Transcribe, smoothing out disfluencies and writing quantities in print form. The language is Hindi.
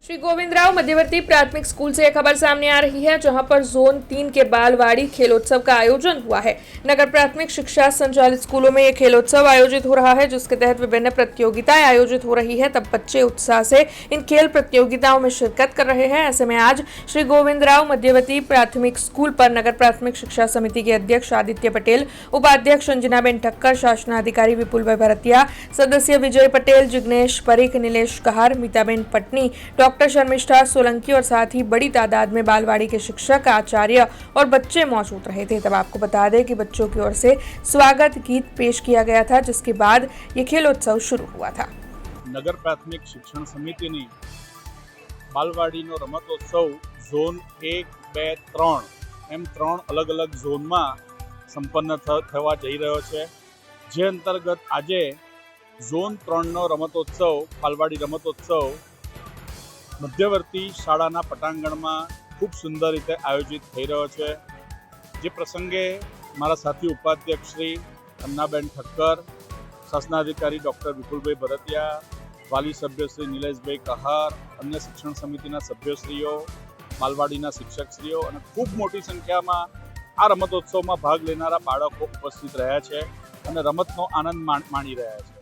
श्री गोविंदराव मध्यवर्ती प्राथमिक स्कूल से एक खबर सामने आ रही है, जहां पर जोन 3 के बालवाड़ी खेलोत्सव का आयोजन हुआ है। नगर प्राथमिक शिक्षा संचालित स्कूलों में ये खेलोत्सव आयोजित हो रहा है, जिसके तहत विभिन्न प्रतियोगिताएं आयोजित हो रही है। तब बच्चे उत्साह से इन खेल प्रतियोगिताओं में शिरकत कर रहे हैं। ऐसे में आज श्री गोविंदराव मध्यवर्ती प्राथमिक स्कूल पर नगर प्राथमिक शिक्षा समिति के अध्यक्ष आदित्य पटेल, उपाध्यक्ष अंजनाबेन ठक्कर, शासनाधिकारी विपुल भाई भरतिया, सदस्य विजय पटेल, जिग्नेश परीख, नीलेश कहार, मीताबेन पटनी, डॉक्टर शर्मिष्ठा सोलंकी और साथ ही बड़ी तादाद में बालवाड़ी के शिक्षक, आचार्य और बच्चे मौजूद रहे थे। तब आपको बता दें कि बच्चों की ओर से स्वागत गीत पेश किया गया था, जिसके बाद ये खेलोत्सव शुरू हुआ था। नगर प्राथमिक शिक्षण समिति ने बालवाड़ी रमतोत्सव झोन 1, 2, 3 एम 3 अलग अलग झोन में संपन्न थवा जई रह्यो छे। जे अंतर्गत आजे झोन 3 रमतोत्सव बालवाड़ी रमतोत्सव मध्यवर्ती शाळाना पटांगण में खूब सुंदर रीते आयोजित थई रह्यो छे। जे प्रसंगे मारा साथी उपाध्यक्ष श्री अन्नाबेन ठक्कर, शासनाधिकारी डॉक्टर विपुल भाई भरतिया, वाली सभ्य श्री नीलेश भाई कहार, अन्य शिक्षण समितिना सभ्यश्रीओ, बालवाड़ीना शिक्षकश्रीओ अने खूब मोटी संख्या में आ रमतोत्सव में भाग लेनारा बाळको उपस्थित रह्या छे अने रमतनो आनंद माणी रह्या छे।